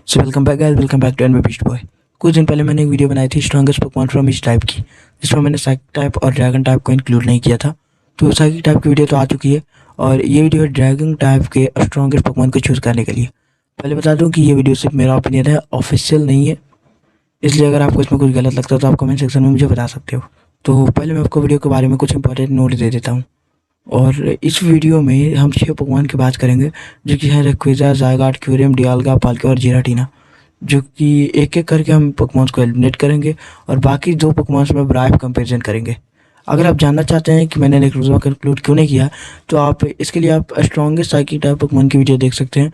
So welcome back guys, welcome back to Enemy Beast Boy. कुछ दिन पहले मैंने एक वीडियो बनाई थी स्ट्रॉन्गेस्ट पोकेमॉन फ्रॉम इस टाइप की, जिसमें मैंने साइकिक टाइप और ड्रैगन टाइप को इंक्लूड नहीं किया था। तो साइकिक टाइप की वीडियो तो आ चुकी है और ये वीडियो है ड्रैगन टाइप के स्ट्रॉन्गेस्ट पोकेमॉन को चूज़ करने के लिए। पहले बता दूँ कि ये वीडियो सिर्फ मेरा ओपिनियन है, ऑफिशियल नहीं है, इसलिए अगर आपको इसमें कुछ गलत लगता है तो आप कमेंट सेक्शन में मुझे बता सकते हो। तो पहले मैं आपको वीडियो के बारे में कुछ इंपॉर्टेंट नोट दे देता हूँ। और इस वीडियो में हम 6 पोकेमॉन की बात करेंगे, जो कि है रेक्विज़ा, ज़ायगाट, क्यूरियम, डियालगा, पाल्किया और जिराटीना, जो कि एक एक करके हम पोकेमॉन्स को एलिमिनेट करेंगे और बाकी 2 पोकेमॉन्स में ब्राइव कंपैरिजन करेंगे। अगर आप जानना चाहते हैं कि मैंने नेक्रोज़ा को इंक्लूड क्यों नहीं किया, तो आप इसके लिए आप स्ट्रॉन्गेस्ट साइकिक टाइप पोकेमॉन की वीडियो देख सकते हैं,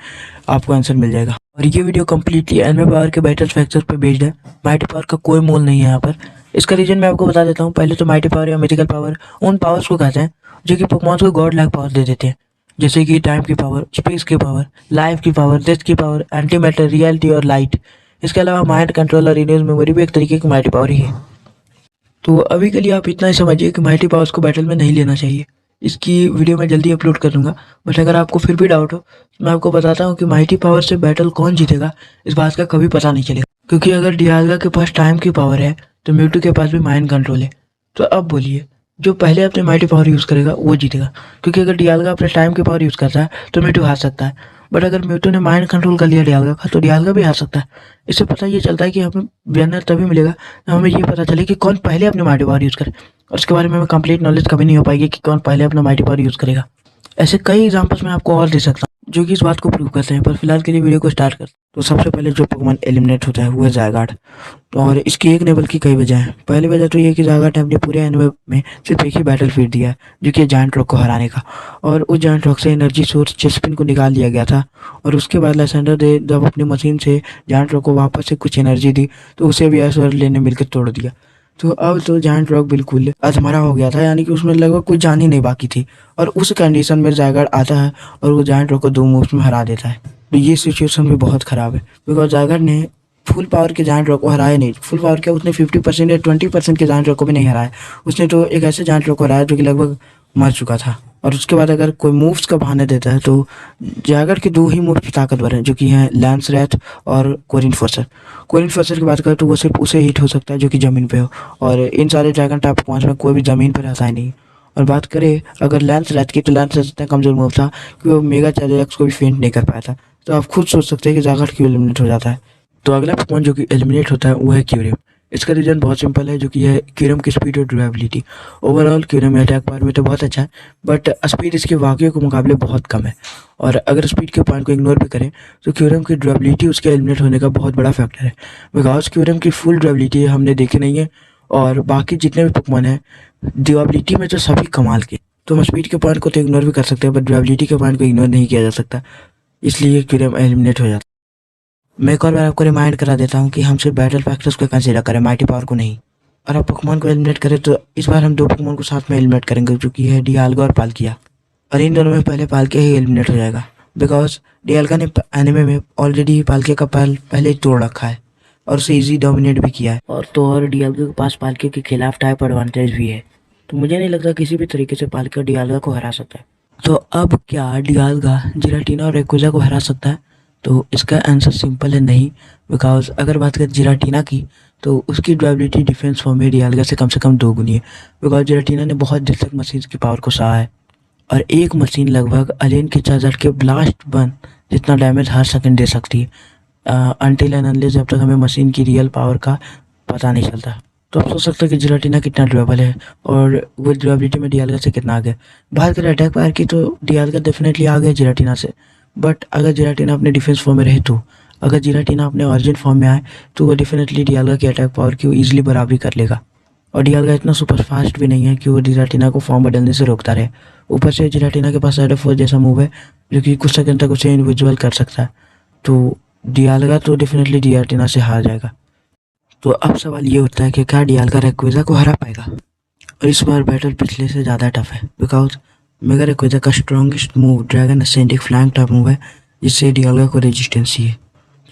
आपको आंसर मिल जाएगा। और ये वीडियो कम्प्लीटली एनिमे पावर के बैटल फैक्टर पर बेस्ड है, माइटी पावर का कोई मोल नहीं है यहाँ पर। इसका रीजन मैं आपको बता देता हूँ। पहले तो माइटी पावर या मिथिकल पावर उन पावर्स को कहते हैं जो कि पोकेमॉन्स को गॉड लाइक पावर दे देते हैं, जैसे कि टाइम की पावर, स्पेस की पावर, लाइफ की पावर, डेथ की पावर, एंटी मैटर, रियलिटी और लाइट। इसके अलावा माइंड कंट्रोल और इनेज मेमोरी भी एक तरीके की माइटी पावर ही है। तो अभी के लिए आप इतना ही समझिए कि माइटी पावर्स को बैटल में नहीं लेना चाहिए। इसकी वीडियो मैं जल्दी अपलोड कर दूंगा, बट अगर आपको फिर भी डाउट हो तो मैं आपको बताता हूँ कि माइटी पावर से बैटल कौन जीतेगा इस बात का कभी पता नहीं चलेगा। क्योंकि अगर डियालगा के पास टाइम की पावर है तो म्यूटू के पास भी माइंड कंट्रोल है। तो अब बोलिए, जो पहले अपने माइटी पावर यूज़ करेगा वो जीतेगा। क्योंकि अगर डियालगा अपने टाइम की पावर यूज़ करता है तो म्यूटू हार सकता है, बट अगर म्यूटू ने माइंड कंट्रोल कर लिया डियालगा का तो डियालगा भी हार सकता है। इससे पता ये चलता है कि हमें विनर तभी मिलेगा जब हमें ये पता चले कि कौन पहले अपने माइटी पावर यूज़ करे, और उसके बारे में हमें कंप्लीट नॉलेज कभी नहीं हो पाएगी कि कौन पहले अपना माइटी पावर यूज़ करेगा। ऐसे कई एग्जांपल्स मैं आपको और दे सकता हूँ जो कि इस बात को प्रूव करते हैं, पर फिलहाल के लिए वीडियो को स्टार्ट करते हैं। तो सबसे पहले जो पोकेमॉन एलिमिनेट होता है वो है ज़ायगाट। और इसकी एक नहीं बल्कि कई वजह हैं। पहली वजह तो ये कि ज़ायगाट ने अपने पूरे एनिमे में सिर्फ एक ही बैटल फीड दिया है, जो कि जायंट रॉक को हराने का, और उस जायंट रॉक से एनर्जी सोर्स चेस्पिन को निकाल लिया गया था। और उसके बाद लेसेंडर ने जब अपनी मशीन से जायंट रॉक को वापस से कुछ एनर्जी दी तो उसे भी एस और लेने मिलकर तोड़ दिया। तो अब तो जायंट रॉक बिल्कुल अधमरा हो गया था, यानी कि उसमें लगभग कुछ जान ही नहीं बाकी थी। और उस कंडीशन में ज़ायगाट आता है और वो जायंट रॉक को 2 मूव्स में हरा देता है। तो ये सिचुएशन भी बहुत ख़राब है, बिकॉज ज़ायगाट ने फुल पावर के जायंट रॉक को हराया नहीं। फुल पावर के उसने 50% या 20% के जायंट रॉक को भी नहीं हराया। उसने तो एक ऐसे जायंट रॉक को हराया जो कि लगभग मर चुका था। और उसके बाद अगर कोई मूव्स का बहाने देता है तो ज़ायगाट के 2 ही मूव्स ताकतवर हैं, जो कि हैं लैंस रैथ और कोरिन फोर्सर। कोरिन फोर्सर की बात करें तो वो सिर्फ उसे हिट हो सकता है जो कि ज़मीन पे हो, और इन सारे ड्रैगन टाइप पोकेमॉन में कोई भी ज़मीन पर रहता ही नहीं। और बात करें अगर लैंस रैथ की, तो लैंस रैथ इतना कमज़ोर मूव था कि वो मेगा चार्जर को भी फेंट नहीं कर पाया था। तो आप खुद सोच सकते हैं कि ज़ायगाट क्यों एलिमिनेट हो जाता है। तो अगला पोकेमॉन जो कि एलिमिनेट होता है वो है क्यूरियम। इसका रीज़न बहुत सिंपल है, जो कि है क्यूरियम की स्पीड और durability. Overall curium attack power में तो बहुत अच्छा है, बट स्पीड इसके वाकई के मुकाबले बहुत कम है। और अगर स्पीड के पॉइंट को इग्नोर भी करें तो क्यूरियम की ड्यूरेबिलिटी उसके एलिमिनेट होने का बहुत बड़ा फैक्टर है। बिकॉज क्यूरियम की फुल ड्यूरेबिलिटी हमने देखी नहीं है, और बाकी जितने भी पोकेमॉन हैं ड्यूरेबिलिटी में तो सभी कमाल के। तो हम स्पीड के पॉइंट को तो इग्नोर भी कर सकते हैं, बट ड्यूरेबिलिटी के पॉइंट को इग्नोर नहीं किया जा सकता, इसलिए क्यूरियम एलिमिनेट हो जाता है। मैं एक और बार आपको रिमाइंड करा देता हूँ कि हम सिर्फ बैटल फैक्टर्स को कंसीडर करें, माइटी पावर को नहीं। और आप पोकेमॉन को एलिमिनेट करें तो इस बार हम 2 पोकेमॉन को साथ में एलिमिनेट करेंगे, जो कि है डियालगा और पाल्किया। और इन दोनों में पहले पाल्किया ही एलिमिनेट हो जाएगा, बिकॉज डियालगा ने एनिमे में ऑलरेडी पाल्किया का पहले ही तोड़ रखा है और उसे ईजी डोमिनेट भी किया है। और तो और डियालगा के पास पाल्किया के खिलाफ टाइप एडवांटेज भी है, तो मुझे नहीं लगता किसी भी तरीके से पाल्किया डियालगा को हरा सकता है। तो अब क्या डियालगा जिराटीना और रेक्विज़ा को हरा सकता है? तो इसका आंसर सिंपल है नहीं। बिकॉज अगर बात करें जिराटीना की, तो उसकी ड्यूरेबिलिटी डिफेंस फॉर्म में डियालगा से कम 2 गुनी है। बिकॉज जिराटीना ने बहुत देर तक मशीन की पावर को सहा है, और एक मशीन लगभग अलेन के चार्जर के ब्लास्ट बन जितना डैमेज हर सेकंड दे सकती है, अनटिल एंड अनलेस जब तक हमें मशीन की रियल पावर का पता नहीं चलता। तो आप सोच सकते हैं कि जिराटीना कितना ड्यूरेबल है और वो ड्यूरेबिलिटी में डियालगा से कितना आगे। बात करें अटैक पावर की, तो डियालगा डेफिनेटली आगे है जिराटीना से, बट अगर जिराटीना अपने डिफेंस फॉर्म में रहे तो, अगर जिराटीना अपने ओरिजिन फॉर्म में आए तो वो डेफिनेटली डियालगा की अटैक पावर की वो ईजिली बराबरी कर लेगा। और डियालगा इतना सुपर फास्ट भी नहीं है कि वो जिराटीना को फॉर्म बदलने से रोकता रहे। ऊपर से जिराटीना के पास साइड फोर्स जैसा मूव है जो कि कुछ सेकंड तक उसे इनविजिबल कर सकता है। तो डियालगा तो डेफिनेटली जिराटीना से हार जाएगा। तो अब सवाल ये उठता है कि क्या डियालगा रेक्विज़ा को हरा पाएगा? और इस बार बैटल पिछले से ज़्यादा टफ है, बिकॉज मेगा रेक्विज़ा का strongest move dragon ascent flank type move है, जिससे डियालगा को रेजिस्टेंस ही है।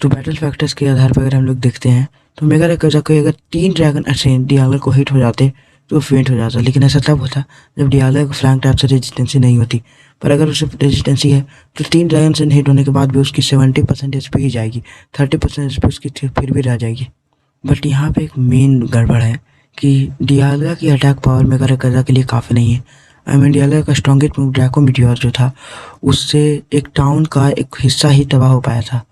तो बैटल फैक्टर्स के आधार पर अगर हम लोग देखते हैं तो मेगा रेक्विज़ा को अगर 3 ड्रैगन असेंड डियालगा को हिट हो जाते तो फेंट हो जाता, लेकिन ऐसा तब होता जब डियालगा को फ्लैंक टाइप से रेजिस्टेंसी नहीं होती। पर अगर उसे रेजिस्टेंसी है तो 3 ड्रैगन से हिट होने के बाद भी उसकी 70% एच पी ही जाएगी, 30% एच पी उसकी फिर भी रह जाएगी। बट यहाँ पे एक मेन गड़बड़ है कि डियाल्गा की अटैक पावर मेगा रेक्वेजा के लिए काफ़ी नहीं है। आई मीन डियाल्गा का स्ट्रॉन्गेस्ट मूव ड्रैको मीटियोर जो था उससे एक टाउन का एक हिस्सा ही तबाह हो पाया था।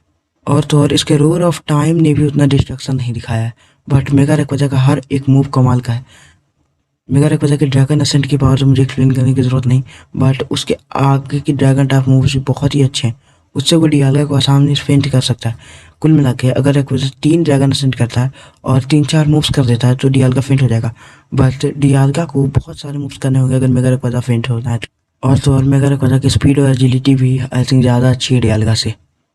और तो और इसके रोर ऑफ टाइम ने भी उतना डिस्ट्रक्शन नहीं दिखाया है। बट मेगा रेक्वेजा का हर एक मूव कमाल का है। मेगा रेक्वेजा के ड्रैगन असेंट की पावर तो मुझे एक्सप्लेन करने की ज़रूरत नहीं, बट उसके आगे की ड्रैगन टाइप मूव्स भी बहुत ही अच्छे हैं। उससे वो डियाल्गा को आसानी से फेंट कर सकता है। कुल मिला के अगर रेक्वेजा 3 ड्रैगन असेंट करता है और 3-4 मूव्स कर देता है तो डियाल्गा फेंट हो जाएगा। बट डियाल्गा को बहुत सारे मूव्स करने होंगे अगर मेगा रेक्वेजा फेंट होना है। और तो और मेगा रेक्वेजा की स्पीड और एजिलिटी भी आई थिंक ज़्यादा अच्छी है डियाल्गा से,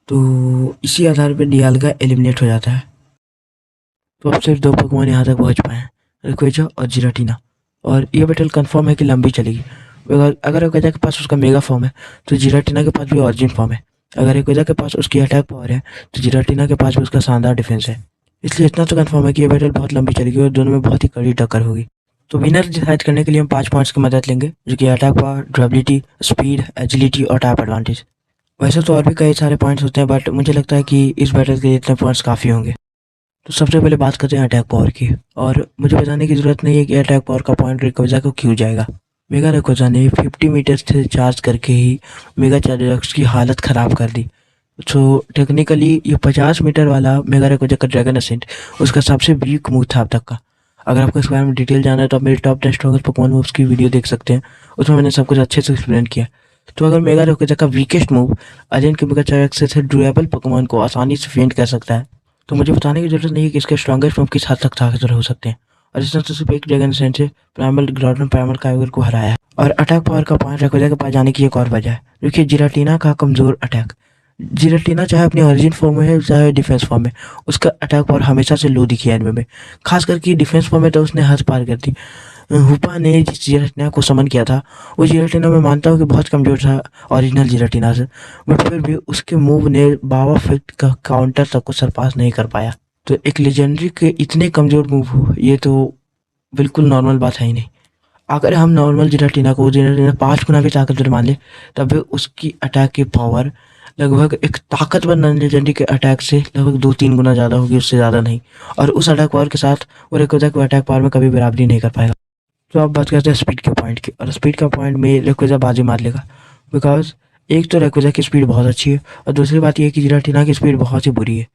तो इसी आधार पर डियाल्गा एलिमिनेट हो जाता है। तो अब सिर्फ 2 पोकेमॉन यहाँ तक पहुँच पाए हैं, रेक्वेजा और जिराटीना। और ये बैटल कंफर्म है कि लंबी चलेगी। अगर रेक्वेजा के पास उसका मेगा फॉर्म है तो जिराटीना के पास भी ऑरिजिन फॉर्म है। अगर रेक्वेजा के पास उसकी अटैक पावर है तो जिराटीना के पास भी उसका शानदार डिफेंस है। इसलिए इतना तो कंफर्म है कि ये बैटल बहुत लंबी चलेगी और दोनों में बहुत ही कड़ी टक्कर होगी। तो विनर डिसाइड करने के लिए हम 5 पॉइंट्स की मदद लेंगे, जो कि attack power, durability, speed, agility और टाइप एडवांटेज। वैसे तो और भी कई सारे पॉइंट्स होते हैं, बट मुझे लगता है कि इस बैटल के लिए इतने पॉइंट्स काफ़ी होंगे। तो सबसे पहले बात करते हैं अटैक पावर की, और मुझे बताने की ज़रूरत नहीं है कि अटैक पावर का पॉइंट रेक्वेजा को क्यों जाएगा। मेगा रेक्वेजा ने 50 मीटर से चार्ज करके ही मेगा चार्जरक्स की हालत ख़राब कर दी। तो टेक्निकली ये 50 मीटर वाला मेगा रेक्वेजा का ड्रैगन असेंट उसका सबसे वीक मूव था अब तक का। अगर आपको इस बारे में डिटेल जानना है तो आप मेरे टॉप 10 स्ट्रॉन्गेस्ट पोकेमॉन मूव्स की वीडियो देख सकते हैं, उसमें मैंने सब कुछ अच्छे से एक्सप्लेन किया। तो अगर मेगा रेक्वेजा का वीकेस्ट मूव अजयन के मेगा चार्जरक्स से ड्यूरेबल पोकेमॉन को आसानी से फेंट कर सकता है, तो मुझे बताने की जरूरत नहीं है कि इसके स्ट्रॉन्गेस्ट मूव किस हद तक ताकतवर हो सकते हैं। और इसने तो सिर्फ एक ड्रैगन असेंट से प्राइमल ग्राउंडन प्राइमल काइगर को हराया है। और अटैक पावर का पॉइंट रेक्वेजा के पास जाने की एक और वजह है, देखिए जिराटीना का कमज़ोर अटैक। जिराटीना चाहे अपनी ओरिजिन फॉर्म में है चाहे डिफेंस फॉर्म में, उसका अटैक पावर हमेशा से लो दिखी है एनिमे में। खास करके डिफेंस फॉर्म में तो उसने हद पार कर दी। हुपा ने जिस जिराटीना को समन किया था वो जिराटीना मैं मानता हूँ कि बहुत कमज़ोर था ओरिजिनल जिराटीना से, बट फिर भी उसके मूव ने बाबा फिट का काउंटर तक को सरपास नहीं कर पाया। तो एक लेजेंडरी के इतने कमज़ोर मूव हो ये तो बिल्कुल नॉर्मल बात है ही नहीं। अगर हम नॉर्मल जिराटीना को जिराटीना 5 गुना भी ताकतवर मान ले तब भी उसकी अटैक की पावर लगभग एक ताकतवर नॉन लेजेंडरी के अटैक से लगभग 2-3 गुना ज़्यादा होगी, उससे ज़्यादा नहीं। और उस अटैक पावर के साथ वो रेक्वेजा को अटैक पावर में कभी बराबरी नहीं कर पाएगा। तो अब बात करते हैं स्पीड के पॉइंट की, और स्पीड का पॉइंट में रेक्वेजा बाजी मार लेगा। बिकॉज एक तो रेक्वेजा की स्पीड बहुत अच्छी है और दूसरी बात यह है कि जिराटीना की स्पीड बहुत ही बुरी है।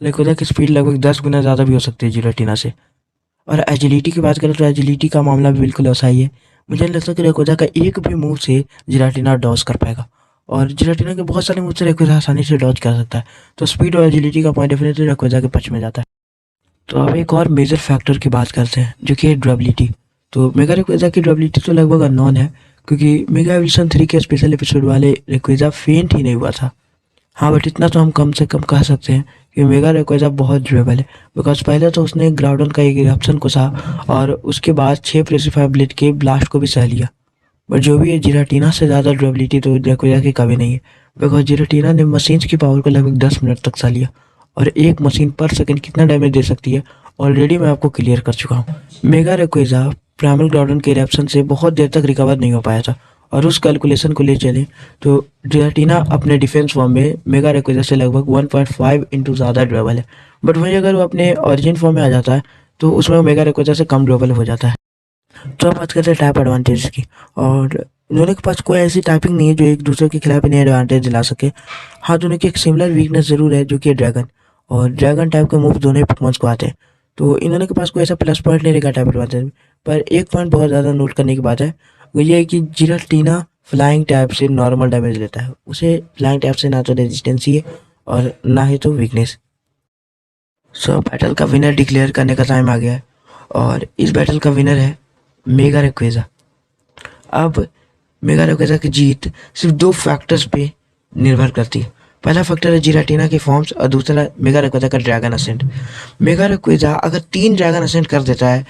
रेक्वेजा की स्पीड लगभग 10 गुना ज़्यादा भी हो सकती है जिराटीना से। और एजिलिटी की बात करें तो एजिलिटी का मामला भी बिल्कुल ऐसा ही है। मुझे नहीं लगता कि रेक्वेजा का एक भी मूव से जिराटीना डॉज कर पाएगा, और जिराटीना के बहुत सारे मूव से रेक्वेजा आसानी से डॉज कर सकता है। तो स्पीड और एजिलिटी का पॉइंट डेफिनेटली रेक्वेजा के पक्ष में जाता है। तो अब एक और मेजर फैक्टर की बात करते हैं जो कि है ड्यूरेबिलिटी। तो मेगा रेक्वेजा की ड्यूरेबिलिटी तो लगभग अननोन है, क्योंकि मेगा एवोल्यूशन 3 के स्पेशल एपिसोड वाले रेक्वेजा फेंट ही नहीं हुआ था। हाँ, बट इतना तो हम कम से कम कह सकते हैं कि मेगा रेक्वेजा बहुत ड्यूरेबल है। बिकॉज पहले तो उसने ग्राउडन का एक इरप्शन को सहा और उसके बाद 6 प्रेसिफायर ब्लेड के ब्लास्ट को भी सह लिया। बट जो भी है जिराटीना से ज़्यादा ड्यूरेबिलिटी तो रेक्वेजा की कभी नहीं है। बिकॉज जिराटीना ने मशीन्स की पावर को लगभग 10 मिनट तक सह लिया, और एक मशीन पर सेकंड कितना डैमेज दे सकती है ऑलरेडी मैं आपको क्लियर कर चुका हूँ। मेगा रेक्वेजा प्राइमल ग्राउडन के इरप्शन से बहुत देर तक रिकवर नहीं हो पाया था, और उस कैलकुलेशन को ले चलें तो जिराटीना अपने डिफेंस फॉर्म में मेगा रेक्वेजा से लगभग 1.5 इंटू ज़्यादा ड्यूरेबल है। बट वहीं अगर वो अपने ओरिजिन फॉर्म में आ जाता है तो उसमें वो मेगा रेक्वेजा से कम ड्यूरेबल हो जाता है। तो अब बात करते हैं टाइप एडवांटेज की, और दोनों के पास कोई ऐसी टाइपिंग नहीं है जो एक दूसरे के खिलाफ इन्हें एडवांटेज दिला सके। हाँ, दोनों की एक सिमिलर वीकनेस ज़रूर है जो कि ड्रैगन, और ड्रैगन टाइप के मूव दोनों ही पोकेमॉन्स को आते हैं। तो इन दोनों के पास कोई ऐसा प्लस पॉइंट नहीं रहेगा टाइप एडवांटेज में। पर एक पॉइंट बहुत ज़्यादा नोट करने की बात है, वो ये है कि जिराटीना फ्लाइंग टाइप से नॉर्मल डैमेज लेता है। उसे फ्लाइंग टाइप से ना तो रेजिस्टेंसी है और ना ही तो वीकनेस। सो बैटल का विनर डिक्लेयर करने का टाइम आ गया है, और इस बैटल का विनर है मेगा रेक्वेजा। अब मेगा रेक्वेजा की जीत सिर्फ 2 फैक्टर्स पे निर्भर करती है। पहला फैक्टर है जिराटीना के फॉर्म्स और दूसरा मेगा रेक्वेजा का ड्रैगन असेंट। मेगा रेक्वेजा अगर 3 ड्रैगन असेंट कर देता है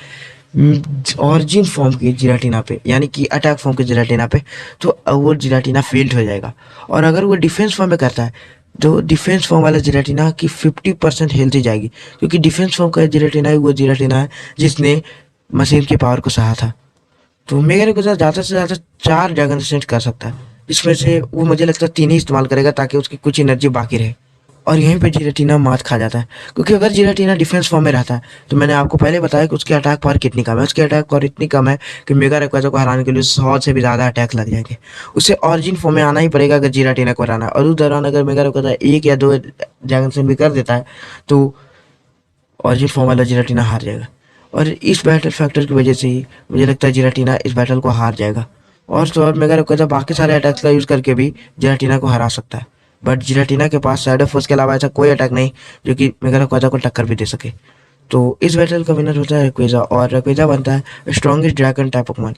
ऑरिजिन फॉर्म के जिराटीना पे, यानी कि अटैक फॉर्म के जिराटीना पे, तो वो जिराटीना फेल्ड हो जाएगा। और अगर वो डिफेंस फॉर्म में करता है तो डिफेंस फॉर्म वाला जिराटीना की 50% हेल्थ ही जाएगी, क्योंकि डिफेंस फॉर्म का जिराटीना ही वो जिराटीना है जिसने मशीन की पावर को सहा था। तो मेगा रेक्वेजा ज़्यादा से ज़्यादा 4 ड्रैगन असेंट कर सकता है, जिसमें से वो मुझे लगता है 3 ही इस्तेमाल करेगा ताकि उसकी कुछ एनर्जी बाकी रहे। और यहीं पे जिराटीना मात खा जाता है, क्योंकि अगर जिराटीना डिफेंस फॉर्म में रहता है तो मैंने आपको पहले बताया कि उसकी अटैक पावर कितनी कम है। उसकी अटैक पावर इतनी कम है कि मेगा रेक्वाजा को हराने के लिए 100 से भी ज़्यादा अटैक लग जाएंगे। उसे ऑरिजिन फॉर्म में आना ही पड़ेगा अगर जिराटीना को हराना है, और उस दौरान अगर मेगा रेक्वाजा 1 या 2 ड्रैगन स्लेन भी कर देता है तो ऑरिजिन फॉर्म वाला जिराटीना हार जाएगा। और इस बैटल फैक्टर की वजह से ही मुझे लगता है जिराटीना इस बैटल को हार जाएगा। और तो और मेगा रेक्वाजा बाकी सारे अटैक्स का यूज़ करके भी जिराटीना को हरा सकता है, बट जिराटीना के पास शैडो फोर्स के अलावा ऐसा कोई अटैक नहीं जो कि मेगा रेक्वाजा को टक्कर भी दे सके। तो इस बैटल का विनर होता है रेक्वेजा, और रेक्वेजा बनता है स्ट्रॉन्गेस्ट ड्रैगन टाइप पोकेमॉन।